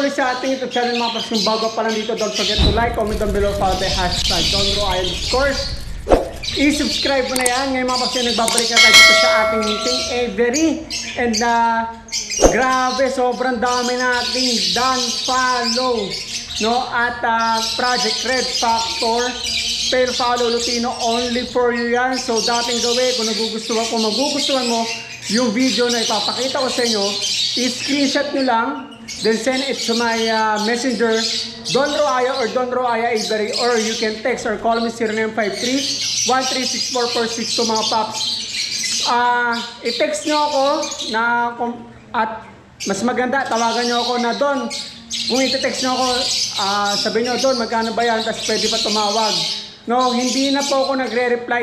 muli sa ating YouTube channel mga paps. Kung bago pa lang dito, don't forget to like, comment down below, follow the hashtag DonRoAya. Of course, i-subscribe mo na yan. Ngayon mga paps, nagbabalik na tayo dito sa ating meeting. Avery. And grabe, sobrang dami nating done follow. No? At Project Red Factor. Pero follow Lutino only for you yan. So dating gawin, kung magugustuhan mo yung video na ipapakita ko sa inyo, i-screenshot nyo lang, then send it to my messenger, DonRoAya or DonRoAya Avery, or you can text or call me 0953-1364462 mga paps. I-text nyo ako na, at mas maganda, tawagan nyo ako na Don. Kung i-text nyo ako, sabihin nyo Don, magkano ba yan, tapos pwede pa tumawag. No, hindi na po ako nagre-reply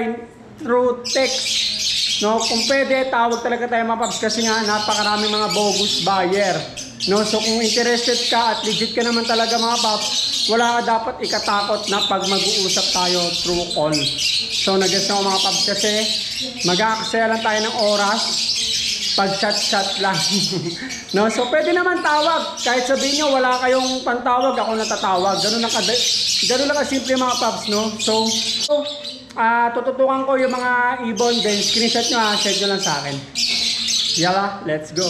through text. No, kung pwede, tawag talaga tayo mga paps kasi nga napakaraming mga bogus buyer. No, so kung interested ka at legit ka naman talaga mga paps, wala ka dapat ikatakot na pag mag-uusap tayo through call. So nag-guess na ako mga paps kasi mag-aaksaya lang tayo ng oras pag chat-chat lang. No, so pwede naman tawag. Kahit sabihin nyo wala kayong pantawag, ako natatawag. Ganun lang kasimple mga paps, no? So tututukan ko yung mga ibon, then screenshot nyo, share nyo lang sa akin. Yala, let's go.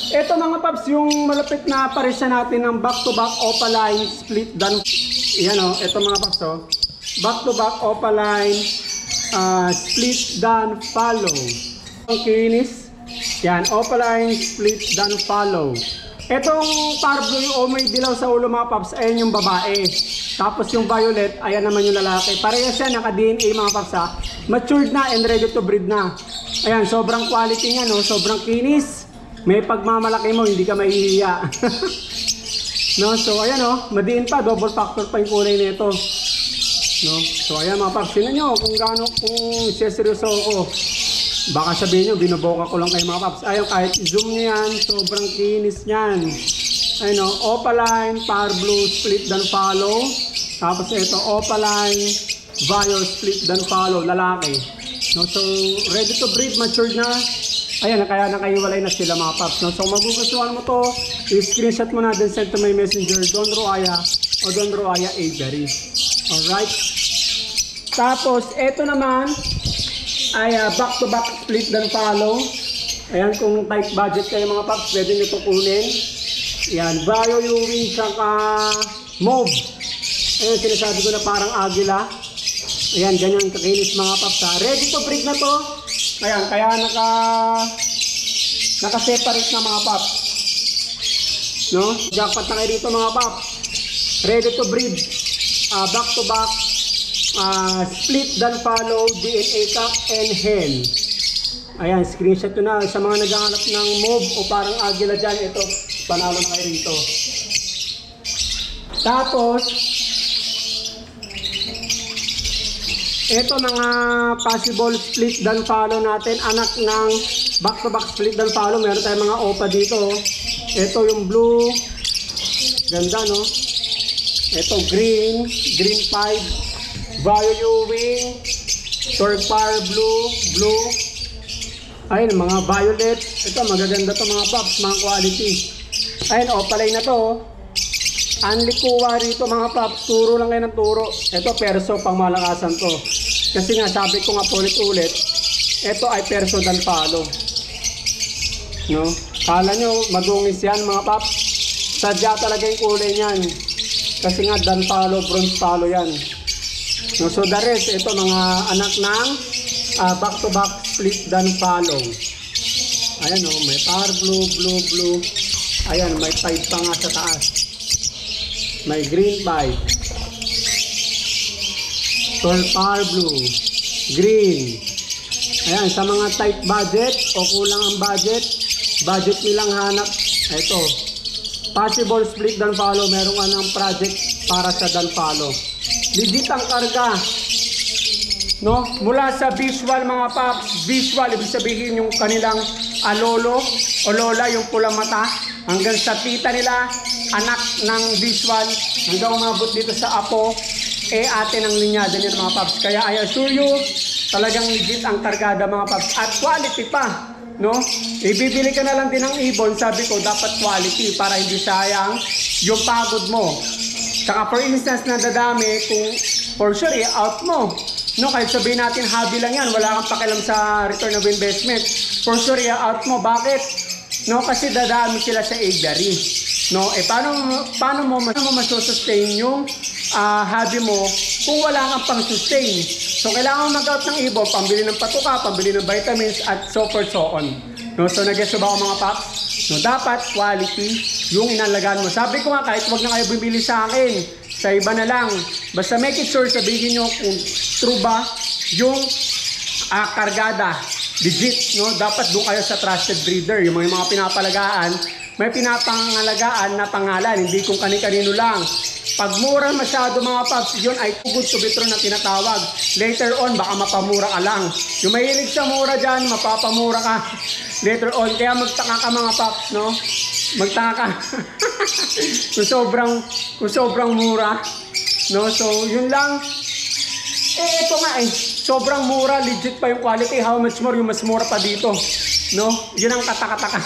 Ito mga paps, yung malapit na paresya natin ng back-to-back opaline split done. Yan o, ito mga paps o. Back-to-back opaline split done follow. Ang kinis. Yan, opaline split done follow. Itong parblue yung may dilaw sa ulo mga paps, ayan yung babae. Tapos yung violet, ayan naman yung lalaki. Parehas yan, naka-DNA mga paps ha. Matured na and ready to breed na. Ayan, sobrang quality niya, no? Sobrang kinis. May pagmamalaki mo, hindi ka mahihiya. No? So ayan o, madiin pa, double factor pa yung kulay nito. No? So ayan mga paps, tinan nyo kung gaano, kung seryoso ako. Baka sabihin nyo, binoboka ko lang kayo mga paps. Ayun, kahit zoom nyo yan, sobrang kinis nyan. Ayun o, opaline, parblue, split dan follow. Tapos ito, opaline, violet, split dan follow, lalaki. No, so, ready to breed, matured na. Ayan, kaya nakaiwalay na sila mga paps. No? So, magugustuhan mo to, i-screenshot mo na, then send to my messenger, DonRoAya o DonRoAya Avery. Alright? Tapos, ito naman, ay back-to-back split dan follow. Ayan, kung tight budget kayo mga paps, pwede nyo ito kunin. Ayan, Bio Ewing saka mauve. Ayan, sinasabi ko na parang agila. Ayan, ganyan kakinis mga paps ha. Ready to breed na to. Ayan, kaya naka-separate na mga paps. No? Jackpot na kayo dito mga paps. Ready to breed. Back-to-back. Split dan follow, DNA cock and hen. Ayan, screenshot ko na sa mga naghahanap ng mauve o parang agila dyan. Ito, panalo na kayo rito. Tapos ito mga possible split dan follow natin, anak ng back to back split dan follow. Meron tayong mga opa dito. Ito yung blue, ganda no. Ito green 5, Bio Ewing, Torpar blue. Ayun, mga violet. Ito, magaganda to mga paps, mga quality. Ayun, opaline na to. Anlikuwa rito mga paps, turo lang kayo ng turo. Ito, perso, pang malakasan to. Kasi nga, sabi ko nga ulit-ulit, ito ay perso dan follow. No? Kala nyo, madungis yan mga paps. Sadya talaga yung kulay niyan. Kasi nga, dan follow, bronze follow yan. No, so the rest, ito mga anak ng back-to-back split dan follow. Ayan o, may parblue, blue. Ayan, may 5 pa nga sa taas. May green 5. Torpar blue, green. Ayan, sa mga tight budget o kulang ang budget nilang hanap. Ito, possible split dan follow. Meron nga ng project para sa dan follow. Legit ang karga. No? Mula sa visual mga paps, visual, ibig sabihin yung kanilang lolo o lola, yung pulang mata, hanggang sa tita nila, anak ng visual, hanggang umabot dito sa apo, ate ng linyada nila mga paps. Kaya I assure you, talagang legit ang kargada mga paps. At quality pa. no? Ibibili ka na lang din ng ibon, sabi ko, dapat quality para hindi sayang yung pagod mo. Saka for instance, na dadami, kung for sure, i-out mo. No, kahit sabihin natin hobby lang yan, wala kang pakialam sa return of investment. For sure, i-out mo. Bakit? No, kasi dadami sila sa aviary. No, paano mo masussustain yung hobby mo kung wala kang pang-sustain? So, kailangan mo mag-out ng ibon, pambili ng patuka, pambili ng vitamins, at so forth, so on. No, so, nag-guess ba ako mga paps? No, dapat quality yung inalagaan mo. Sabi ko nga, kahit wag na kayo bumili sa akin, sa iba na lang. Basta make it sure, sabihin nyo kung true ba yung kargada. Legit, no? Dapat doon kayo sa trusted breeder. Yung mga pinapalagaan, may pinapangalagaan na pangalan, hindi kung kani-kanino lang. Pag mura masyado mga paps, yun ay too good to be true na tinatawag. Later on, baka mapamura ka lang. Yung mahilig sa mura dyan, mapapamura ka. Later on, kaya magtaka ka mga paps, no? Magtaka ka. kung sobrang mura, no? So, yun lang. Ito nga sobrang mura, legit pa yung quality. How much more, yung mas mura pa dito. No? Yun ang katakataka.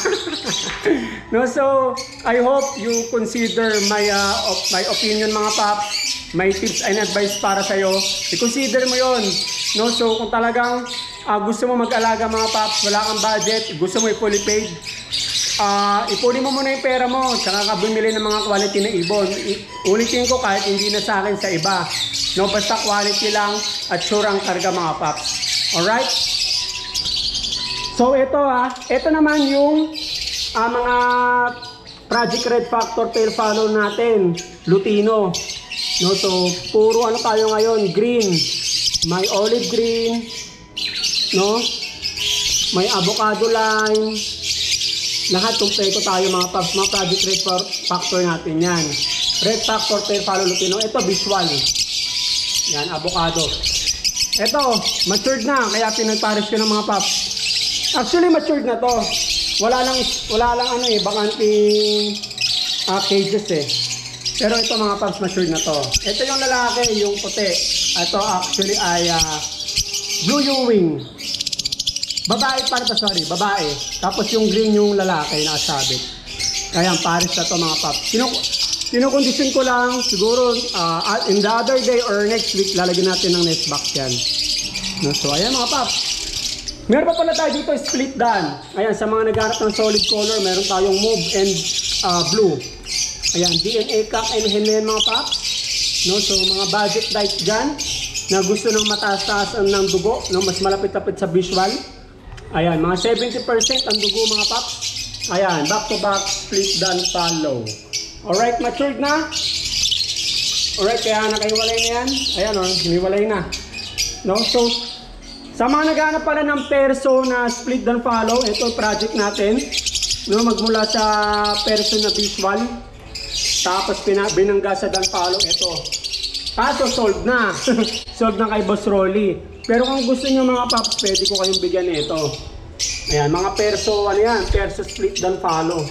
No, so I hope you consider my opinion mga paps, my tips and advice para sa iyo. I-consider mo 'yon. No, so kung talagang gusto mo mag-alaga mga paps, wala kang budget, gusto mo i-fully paid, ipuli mo muna yung pera mo, saka ka bumili ng mga quality na ibon. Ulitin ko kahit hindi na sa akin sa iba. No, basta quality lang at sure ang karga mga paps. Alright? So ito naman yung mga Project Red Factor tail follow natin, Lutino. No, so puro ano tayo ngayon, green. May olive green, no? May avocado lime. Lahat kumpleto tayo mga paps, mga Project Red Factor natin yan. Red Factor tail follow Lutino. Ito visual. Yan, avocado. Ito, matured na, kaya pinagpares ko ng mga paps. Actually, matured na to. Wala lang bakanting cages eh. Pero ito mga paps, matured na to. Ito yung lalaki, yung puti. Ito actually ay blue Ewing. Babae babae. Tapos yung green yung lalaki na sabit. Kaya pares na to mga paps. Kinukondisyon ko lang, siguro in the other day or next week, lalagyan natin ng nest box yan. No, so ayan mga paps. Meron pa pala tayo dito, split dan. Ayan, sa mga naghanap ng solid color, meron tayong mauve and blue. Ayan, DNA cock and hen yan mga paps. No, so mga budget diet dyan, na gusto ng mataas-taas ng dugo, no, mas malapit-lapit sa visual. Ayan, mga 70% ang dugo mga paps. Ayan, back to back, split dan follow. Alright, matured na. Alright, kaya nakahiwalay na yan. Ayan o, hiniwalay na. No, so, sa mga naghanap pala ng perso na split dan follow, ito project natin. No, magmula sa perso na visual, tapos binangga sa dan follow, ito. Kaso sold na. Sold na kay Boss Rolly. Pero kung gusto niyo mga paps, pwede ko kayong bigyan nito. Ayan, mga perso, ano yan? Perso split dan follow.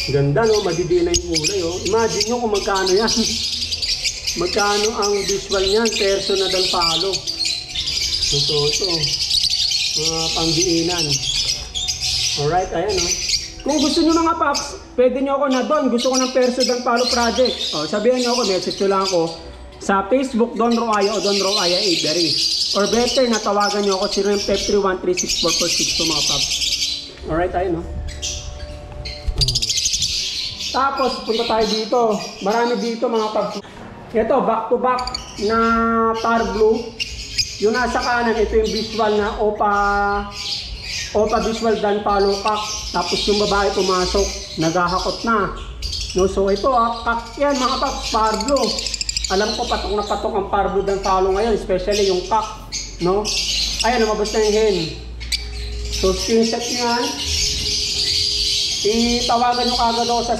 Ganda no, madidina yung kulay oh. Imagine nyo kung magkano yan. Magkano ang visual niyan, perso na dan follow. Ito, mga pangdiinan. Alright, ayan o. Kung gusto nyo mga paps, pwede nyo ako na doon. Gusto ko ng perso dan follow project. O, sabihan nyo ako, message nyo lang ako sa Facebook, Don Roaya o Don Roaya Aviary. Or better, natawagan nyo ako 0953-136-4462 mga paps. Alright, ayan o. Tapos, punta tayo dito. Marami dito mga paps. Ito, back to back na tar blue. Yung nasa kanan, ito yung visual na Opa visual dan follow cock. Tapos yung babae pumasok, naghahakot na. No, so ito cock yan mga paps, parblo. Alam ko patok na patok ang parblo dan follow ngayon, especially yung cock. No? Ayan, lumabas na yung hen. So screenshot nyo yan. Itawagan nyo kagad ako sa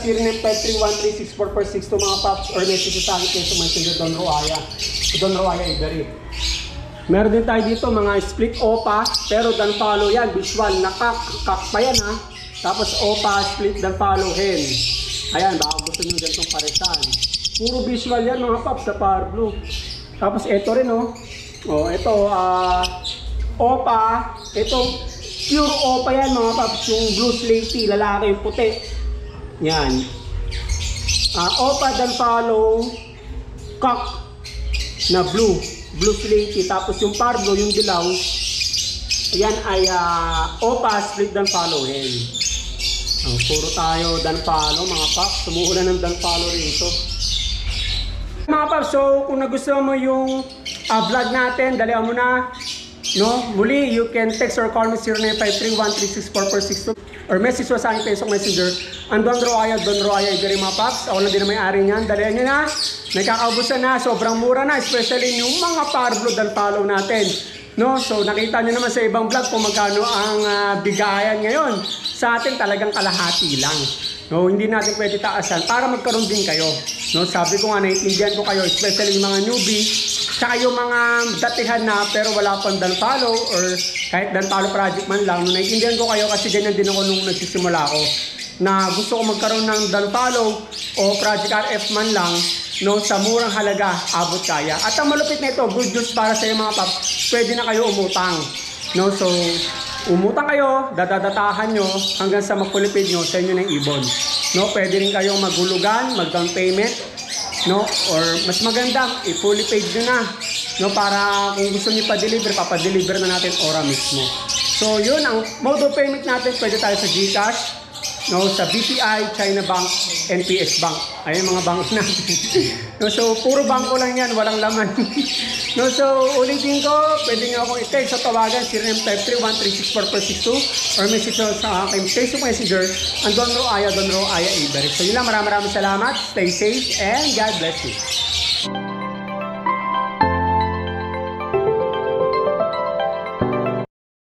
0953-136-4462 mga paps, or message sa akin kayo sa Messenger Don Roaya Aviary. Meron din tayo dito mga split opa, pero dan follow yan, visual na cock pa yan ha. Tapos opa, split dan follow hen. Ayan, baka gusto nyo ganitong paresan. Puro visual yan mga paps sa Power Blue. Tapos ito rin oh. Oh, ito opa, ito Pure OPA yan mga paps, yung blue slaty, lalaki yung puti. Yan. OPA dan follow cock na blue slaty. Tapos yung pardo, yung dilaw, yan ay OPA split dan follow hen. Puro tayo dan follow mga paps. Sumuhulan ng dan follow rito. Mga paps, so kung nagustuhan mo yung vlog natin, dalihan mo na. No, muli, you can text or call me 0953-136-4462 or message mo sa aking Facebook Messenger. Ang Don Roaya, Iberi mga paps. Ako lang din ang may-ari niyan. Dalihan nyo na. Nagkakaubusan na. Sobrang mura na. Especially yung mga power blue dan follow natin. No, so nakita nyo naman sa ibang vlog kung magkano ang bigayan ngayon. Sa atin talagang kalahati lang. No, hindi natin pwede taasan para magkaroon din kayo. No, sabi ko nga, naiintindihan ko kayo, especially yung mga newbie, tsaka yung mga datihan na pero wala pang dan follow or kahit dan follow project man lang. No, naiintindihan ko kayo kasi ganyan din ako nung nagsisimula ako na gusto ko magkaroon ng dan follow o project RF man lang, no, sa murang halaga, abot kaya. At ang malupit na ito, good news para sa mga paps, pwede na kayo umutang. No, so umutang kayo, dadatahan nyo hanggang sa magpulipid nyo sa inyo ng ibon. No, pwede rin kayong maghulugan, mag-down payment, no, or mas maganda, i-fully paid nyo na, no, para kung gusto nyo pa-deliver, papadeliver na natin ora mismo. So yun, ang mode of payment natin, pwede tayo sa GCash, no, sa BPI, China Bank, NPS Bank. Ayun mga bank natin. No, so puro bangko lang yan, walang laman. No, so ulitin ko, pwede nyo akong i-text sa tawagan 0953-136-4462 or message sa aking Facebook Messenger, ang Don Roaya Iberi. So yun lang, maraming salamat, stay safe, and God bless you.